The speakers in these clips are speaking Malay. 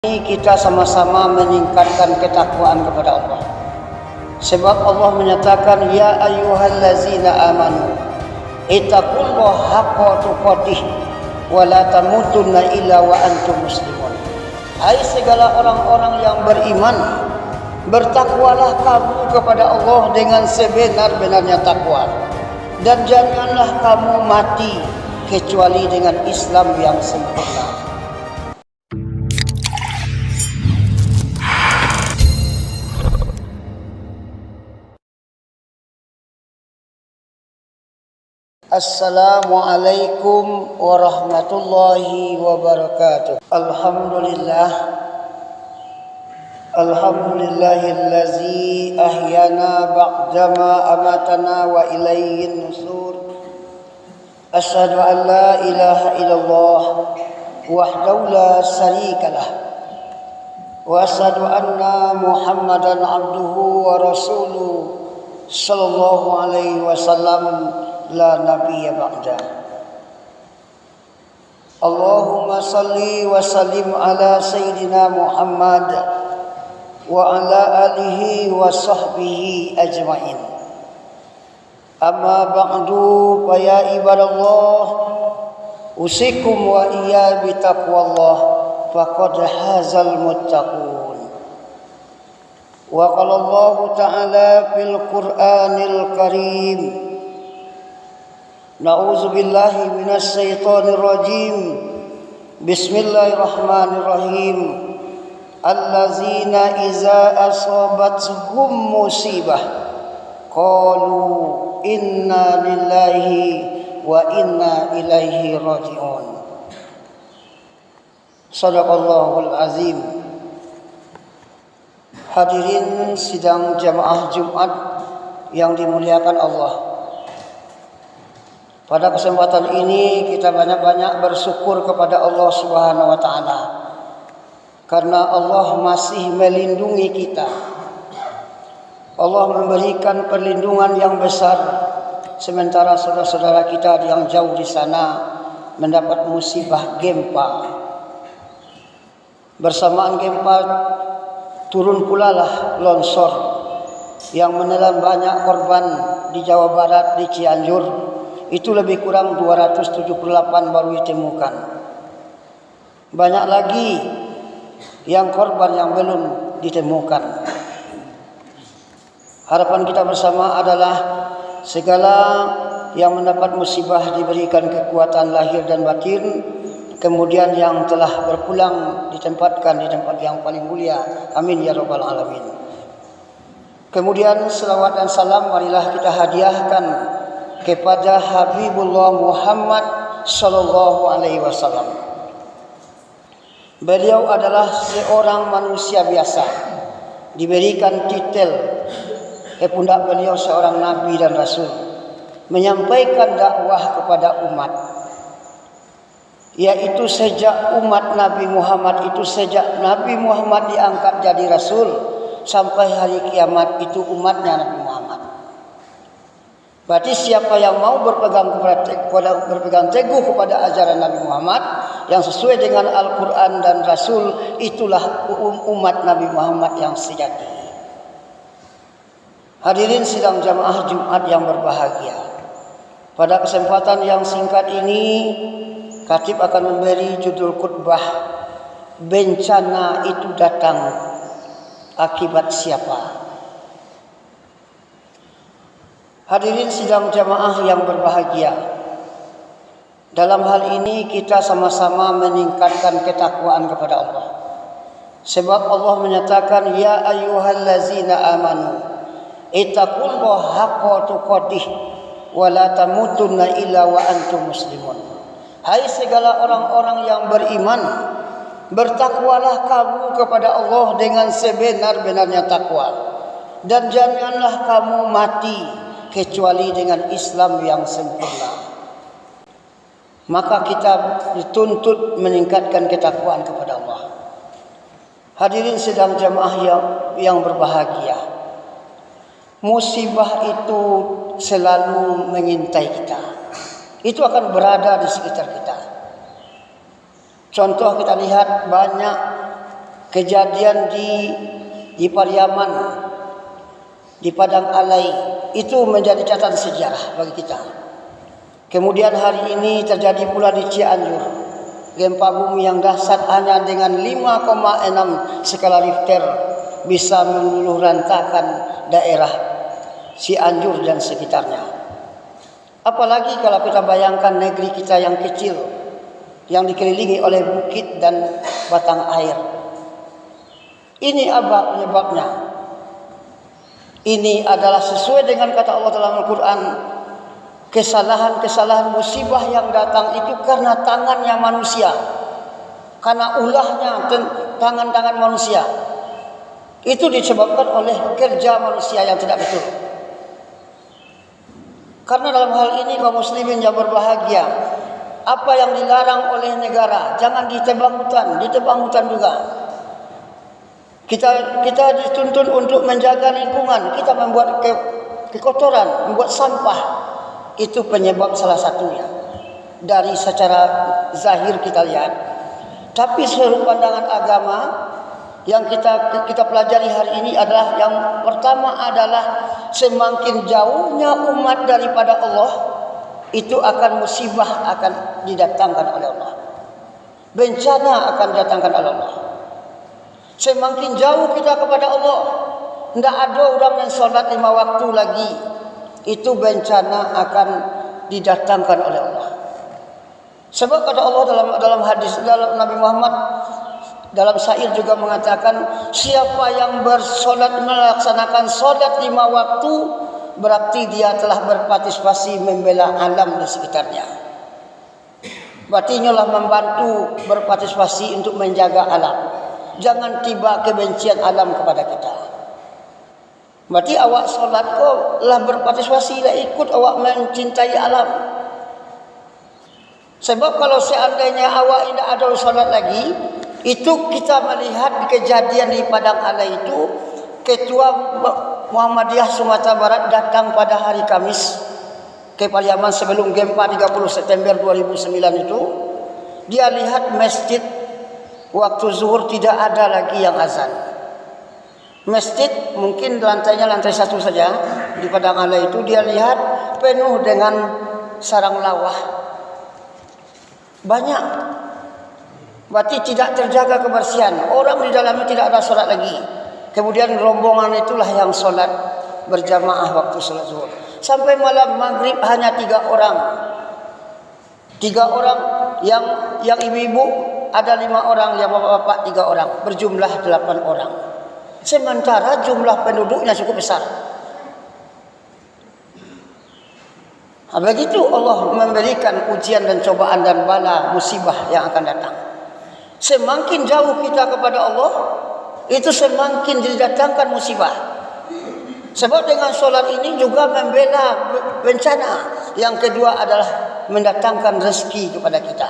Kita sama-sama meningkatkan ketakwaan kepada Allah. Sebab Allah menyatakan, ya ayyuhallazina amanu ittaqullaha haqqa tuqatih wa la tamutunna illa wa antum muslimun. Hai segala orang-orang yang beriman, bertakwalah kamu kepada Allah dengan sebenar-benarnya takwa, dan janganlah kamu mati kecuali dengan Islam yang sempurna. Assalamualaikum warahmatullahi wabarakatuh. Alhamdulillahillazi ahyana ba'dama amatana wa ilayhin nusur. Asyhadu an la ilaha illallah wahdahu la syarikalah wa asyhadu anna Muhammadan abduhu wa rasuluhu sallallahu alaihi wasallam la nabiyya ba'da. Allahumma salli wa sallim ala sayyidina Muhammad wa ala alihi wa sahbihi ajma'in. Amma ba'du, fa ya ibadallah, usikum wa iya bitaqwallah, faqad hazal muttaqun. Wa qala Allah ta'ala fil Qur'anil Karim, na'udzu billahi minasy syaithanir rajim. Bismillahirrahmanirrahim. Allazina iza asabathum musibah qalu inna lillahi wa inna ilaihi raji'un. Shadaqallahul azim. Hadirin sidang jamaah Jumat yang dimuliakan Allah, pada kesempatan ini kita banyak-banyak bersyukur kepada Allah Subhanahu wa taala, karena Allah masih melindungi kita. Allah memberikan perlindungan yang besar, sementara saudara-saudara kita yang jauh di sana mendapat musibah gempa. Bersamaan gempa turun pula lah longsor yang menelan banyak korban di Jawa Barat, di Cianjur. Itu lebih kurang 278 baru ditemukan. Banyak lagi yang korban yang belum ditemukan. Harapan kita bersama adalah segala yang mendapat musibah diberikan kekuatan lahir dan batin, kemudian yang telah berpulang ditempatkan di tempat yang paling mulia. Amin ya rabbal alamin. Kemudian selawat dan salam marilah kita hadiahkan kepada Habibullah Muhammad sallallahu alaihi wasallam. Beliau adalah seorang manusia biasa, diberikan titel pundak beliau seorang nabi dan rasul, menyampaikan dakwah kepada umat, yaitu sejak umat Nabi Muhammad itu, sejak Nabi Muhammad diangkat jadi rasul sampai hari kiamat itu umatnya Nabi Muhammad. Berarti siapa yang mau berpegang teguh kepada ajaran Nabi Muhammad yang sesuai dengan Al-Quran dan Rasul, itulah umat Nabi Muhammad yang sejati. Hadirin sidang jamaah Jumat yang berbahagia, pada kesempatan yang singkat ini Khatib akan memberi judul khutbah, bencana itu datang akibat siapa? Hadirin sidang jamaah yang berbahagia, dalam hal ini kita sama-sama meningkatkan ketakwaan kepada Allah. Sebab Allah menyatakan, ya ayyuhallazina amanu ittaqullaha haqqa tuqatih wa la tamutunna illa wa antum muslimun. Hai segala orang-orang yang beriman, bertakwalah kamu kepada Allah dengan sebenar-benarnya takwa, dan janganlah kamu mati kecuali dengan Islam yang sempurna. Maka kita dituntut meningkatkan ketakwaan kepada Allah. Hadirin sidang jamaah yang berbahagia, musibah itu selalu mengintai kita. Itu akan berada di sekitar kita. Contoh kita lihat banyak kejadian di Pariaman, di Padang Alai, itu menjadi catatan sejarah bagi kita. Kemudian hari ini terjadi pula di Cianjur, gempa bumi yang dahsyat hanya dengan 5,6 skala Richter bisa meluluh rantakan daerah Cianjur dan sekitarnya. Apalagi kalau kita bayangkan negeri kita yang kecil, yang dikelilingi oleh bukit dan batang air. Ini apa penyebabnya? Ini adalah sesuai dengan kata Allah dalam Al-Quran. Kesalahan-kesalahan musibah yang datang itu karena tangannya manusia, karena ulahnya tangan-tangan manusia. Itu disebabkan oleh kerja manusia yang tidak betul. Karena dalam hal ini kaum muslimin yang berbahagia, apa yang dilarang oleh negara jangan ditebang hutan juga. Kita dituntun untuk menjaga lingkungan, kita membuat kekotoran, membuat sampah. Itu penyebab salah satunya. Dari secara zahir kita lihat. Tapi seluruh pandangan agama yang kita pelajari hari ini adalah, yang pertama adalah semakin jauhnya umat daripada Allah, itu akan musibah akan didatangkan oleh Allah. Bencana akan didatangkan oleh Allah. Semakin jauh kita kepada Allah, tidak ada orang yang sholat 5 waktu lagi, itu bencana akan didatangkan oleh Allah. Sebab kata Allah dalam hadis, dalam Nabi Muhammad dalam syair juga mengatakan, siapa yang bersolat melaksanakan solat 5 waktu, berarti dia telah berpartisipasi membela alam di sekitarnya. Berarti inilah membantu berpartisipasi untuk menjaga alam. Jangan tiba kebencian alam kepada kita. Berarti awak solat kau lah berpartisipasi, lah ikut awak mencintai alam. Sebab kalau seandainya awak tidak ada solat lagi, itu kita melihat kejadian di Padang Alai itu, Ketua Muhammadiyah Sumatera Barat datang pada hari Kamis ke Pariaman sebelum gempa 30 September 2009 itu. Dia lihat masjid waktu zuhur tidak ada lagi yang azan. Masjid mungkin lantainya lantai 1 saja di Padang Alai itu, dia lihat penuh dengan sarang lawah. Banyak. Berarti tidak terjaga kebersihan. Orang di dalamnya tidak ada solat lagi. Kemudian rombongan itulah yang solat berjamaah waktu solat zuhur. Sampai malam maghrib hanya 3 orang. 3 orang yang ibu-ibu, ada 5 orang, yang bapak-bapak 3 orang. Berjumlah 8 orang. Sementara jumlah penduduknya cukup besar. Begitu Allah memberikan ujian dan cobaan dan bala musibah yang akan datang. Semakin jauh kita kepada Allah, itu semakin didatangkan musibah. Sebab dengan solat ini juga membela bencana. Yang kedua adalah mendatangkan rezeki kepada kita.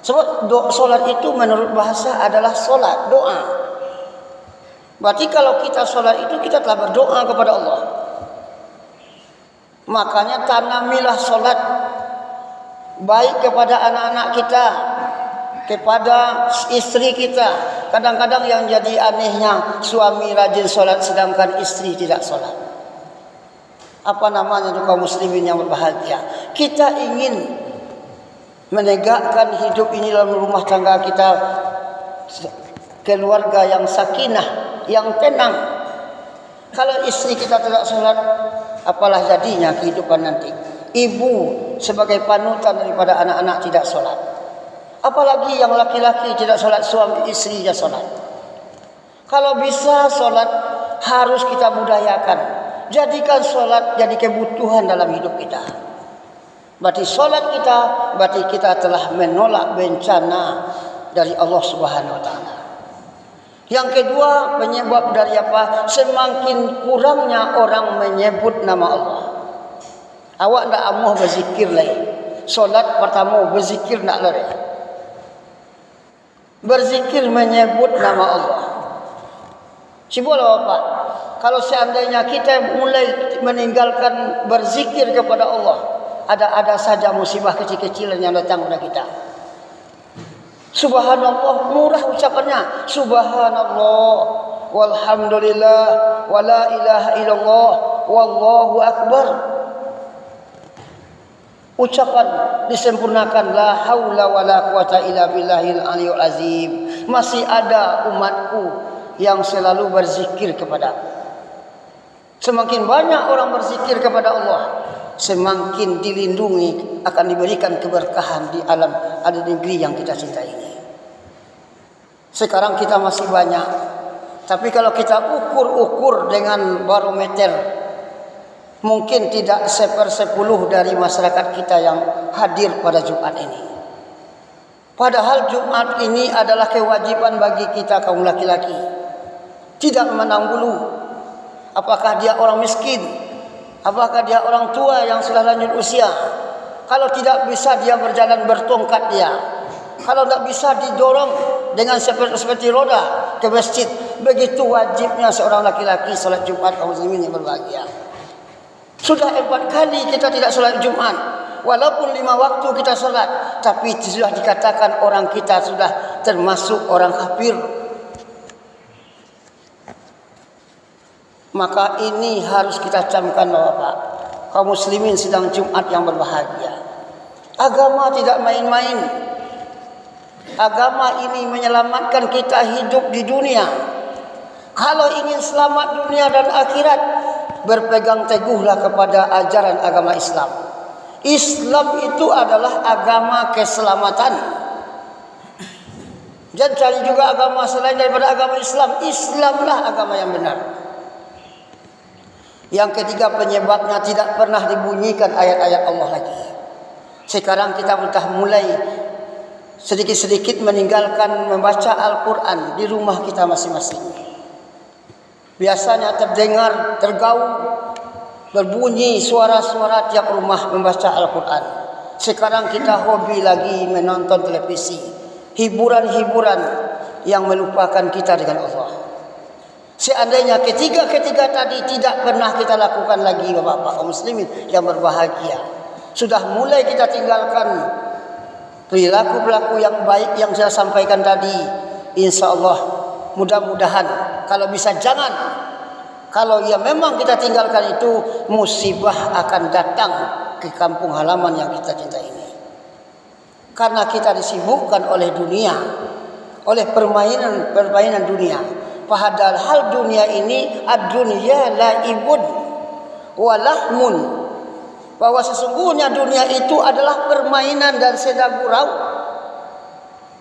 Sebab solat itu menurut bahasa adalah solat, doa. Berarti kalau kita solat itu kita telah berdoa kepada Allah. Makanya tanamilah solat baik kepada anak-anak kita, kepada istri kita. Kadang-kadang yang jadi anehnya, suami rajin solat sedangkan istri tidak solat. Apa namanya itu kaum muslimin yang berbahagia? Kita ingin menegakkan hidup ini dalam rumah tangga kita, keluarga yang sakinah, yang tenang. Kalau istri kita tidak solat, apalah jadinya kehidupan nanti. Ibu sebagai panutan daripada anak-anak tidak solat. Apalagi yang laki-laki tidak solat, suami istri tidak solat. Kalau bisa solat harus kita budayakan. Jadikan solat jadi kebutuhan dalam hidup kita. Berarti solat kita, berarti kita telah menolak bencana dari Allah Subhanahu Wa Taala. Yang kedua, penyebab dari apa? Semakin kurangnya orang menyebut nama Allah. Awak nak amuh berzikir lagi. Solat pertama berzikir nak lari. Berzikir menyebut nama Allah. Cibola Bapak, kalau seandainya kita mulai meninggalkan berzikir kepada Allah, ada saja musibah kecil-kecilan yang datang kepada kita. Subhanallah, murah ucapannya. Subhanallah, walhamdulillah, wala ilaha illallah, wallahu akbar. Ucapan disempurnakan, la haula wala quwata illa billahil aliyul azim. Masih ada umatku yang selalu berzikir kepada. Semakin banyak orang berzikir kepada Allah, semakin dilindungi, akan diberikan keberkahan di alam ada negeri yang kita cintai ini. Sekarang kita masih banyak, tapi kalau kita ukur-ukur dengan barometer, mungkin tidak 1/10 dari masyarakat kita yang hadir pada Jumat ini. Padahal Jumat ini adalah kewajiban bagi kita kaum laki-laki. Tidak memandang bulu apakah dia orang miskin, apakah dia orang tua yang sudah lanjut usia. Kalau tidak bisa dia berjalan bertongkat dia. Kalau tidak bisa didorong dengan seperti roda ke masjid. Begitu wajibnya seorang laki-laki salat Jumat kaum muslimin yang berbahagia. Sudah 4 kali kita tidak salat Jumat. Walaupun 5 waktu kita salat, tapi sudah dikatakan orang kita sudah termasuk orang kafir. Maka ini harus kita camkan Bapak, kaum muslimin sedang Jumat yang berbahagia. Agama tidak main-main. Agama ini menyelamatkan kita hidup di dunia. Kalau ingin selamat dunia dan akhirat, berpegang teguhlah kepada ajaran agama Islam. Islam itu adalah agama keselamatan. Jangan cari juga agama selain daripada agama Islam. Islamlah agama yang benar. Yang ketiga, penyebabnya tidak pernah dibunyikan ayat-ayat Allah lagi. Sekarang kita sudah mulai sedikit-sedikit meninggalkan membaca Al-Quran di rumah kita masing-masing. Biasanya terdengar, tergaul, berbunyi suara-suara tiap rumah membaca Al-Quran. Sekarang kita hobi lagi menonton televisi, hiburan-hiburan yang melupakan kita dengan Allah. Seandainya ketiga-ketiga tadi tidak pernah kita lakukan lagi, Bapak-bapak kaum muslimin yang berbahagia, sudah mulai kita tinggalkan perilaku-perilaku yang baik yang saya sampaikan tadi. Insya Allah mudah-mudahan, kalau bisa jangan, kalau ya memang kita tinggalkan itu, musibah akan datang ke kampung halaman yang kita cintai ini. Karena kita disibukkan oleh dunia, oleh permainan dunia. Padahal dunia ini ad-dunya laibun wa lahmun, bahwa sesungguhnya dunia itu adalah permainan dan seda gurau.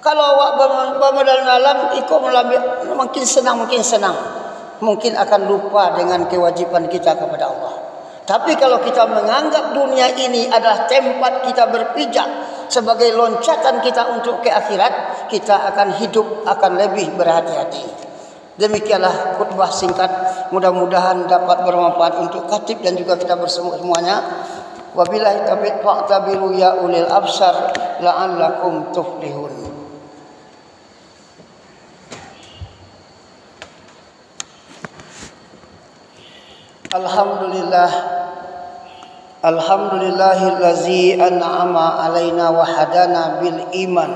Kalau awak bermodal dalam ikut makin senang, mungkin akan lupa dengan kewajiban kita kepada Allah. Tapi kalau kita menganggap dunia ini adalah tempat kita berpijak sebagai loncatan kita untuk ke akhirat, kita akan hidup akan lebih berhati-hati. Demikianlah khutbah singkat, mudah-mudahan dapat bermanfaat untuk khatib dan juga kita semuanya. Wabillahi taufiq fa'tabiru ya ulil absar la'allakum tuflihun. Alhamdulillah, alhamdulillahillazi an'ama alaina wa hadana bil iman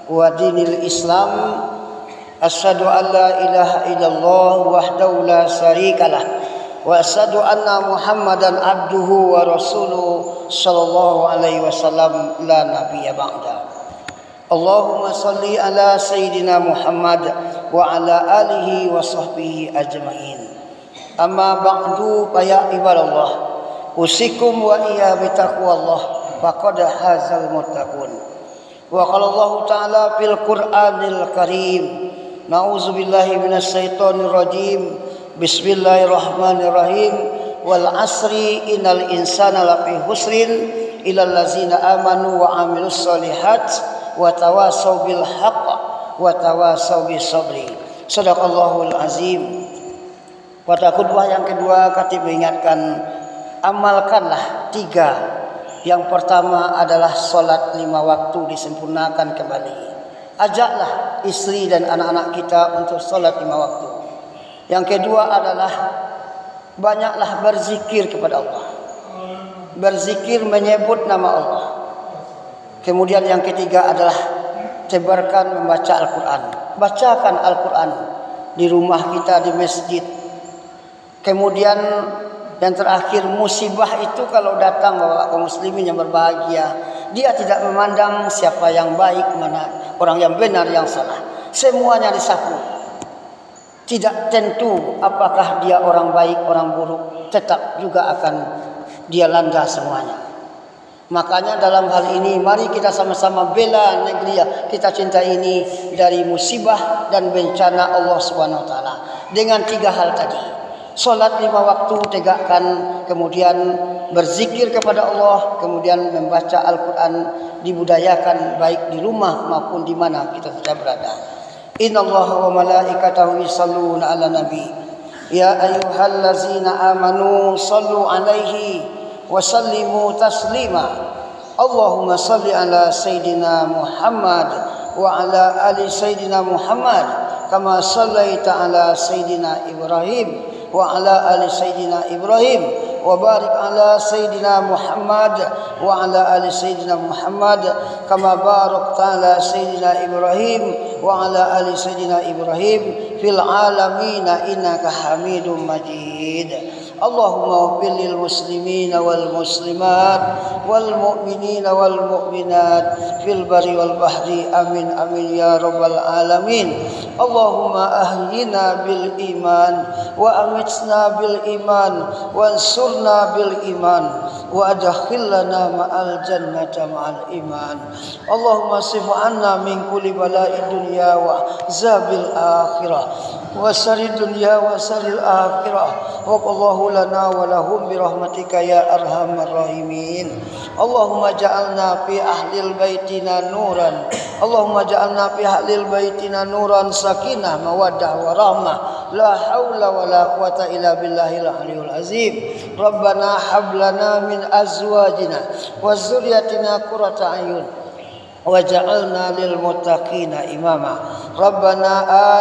wa dinil Islam. Asyhadu an la ilaha illallah wahdahu la syarikalah wa asyhadu anna Muhammadan abduhu wa rasuluhu sallallahu alaihi wasallam la nabiyya ba'da. Allahumma salli ala sayyidina Muhammad wa ala alihi wa sahbihi ajmain. Amma ba'du fa ya ibadallah, usikum wa iya bitaqwallah faqad hazal muttaqun. Wa qala Allah ta'ala fil Qur'anil Karim, na'udzubillahi minasyaitonir rajim. Bismillahirrahmanirrahim. Wal asri innal insana lafi husrin illal ladzina amanu wa amilus solihat wa tawassaw bil haqq wa tawassaw bis sabri. Shadaqallahul azim. Pada khutbah yang kedua, khatib mengingatkan, amalkanlah 3. Yang pertama adalah solat 5 waktu disempurnakan kembali. Ajaklah istri dan anak-anak kita untuk solat 5 waktu. Yang kedua adalah banyaklah berzikir kepada Allah. Berzikir menyebut nama Allah. Kemudian yang ketiga adalah tebarkan membaca Al-Quran. Bacakan Al-Quran di rumah kita, di masjid. Kemudian yang terakhir, musibah itu kalau datang bapak kaum muslimin yang berbahagia, dia tidak memandang siapa yang baik, mana orang yang benar, yang salah. Semuanya disapu. Tidak tentu apakah dia orang baik, orang buruk, tetap juga akan dia landa semuanya. Makanya dalam hal ini mari kita sama-sama bela negeri kita cinta ini dari musibah dan bencana Allah Subhanahu wa taala dengan 3 hal tadi. Salat 5 waktu tegakkan, kemudian berzikir kepada Allah, kemudian membaca Al-Qur'an dibudayakan baik di rumah maupun di mana kita sudah berada. Innallaha wa malaikatahu yusholluna 'alan nabi. Ya ayyuhallazina amanu shallu 'alaihi wa sallimu taslima. Allahumma salli ala sayyidina Muhammad wa ala ali sayyidina Muhammad kama sallaita ala sayyidina Ibrahim wa ala ali sayyidina Ibrahim wa barik ala sayyidina Muhammad wa ala ali sayyidina Muhammad kama barakta ala sayyidina Ibrahim wa ala ali sayyidina Ibrahim fil alamin innaka Hamidum Majid. Allahumma ighfir lil muslimina wal muslimat wal mu'minina wal mu'minat fil barri wal bahri amin amin ya rabbal alamin. Allahumma ahyina bil iman wa amitna bil iman wansurna bil iman wa adkhilna ma'al jannata ma'al iman. Allahumma sif anna min kulli bala'i dunya wa zabil akhirah wa sari dunya wa saril akhirah wa qallahu lana wa lahum bi rahmatika ya arhamar rahimin. Allahumma ja'alna fi ahlil baitina nuran. Allahumma ja'alna fi ahlil baitina nuran sakinah mawaddah wa rahmah la haula wa la quwata illa billahil aliyul azim. Rabbana hab lana min azwajina wa dzurriyyatina qurrata a'yun waj'alna lil muttaqina imama. Rabbana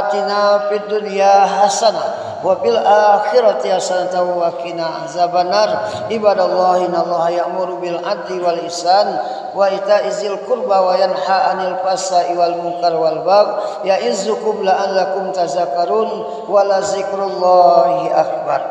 atina fid dunya hasanah wa fil akhirati hasanatan wa qina azabannar. Ibadallahi innallaha ya'muru bil adli wal ihsan wa ita'izil qurba wa yanha 'anil fahsya'i wal munkar wal baghi ya'izzukum la'allakum tadhakkarun wa la dzikrullahi akbar.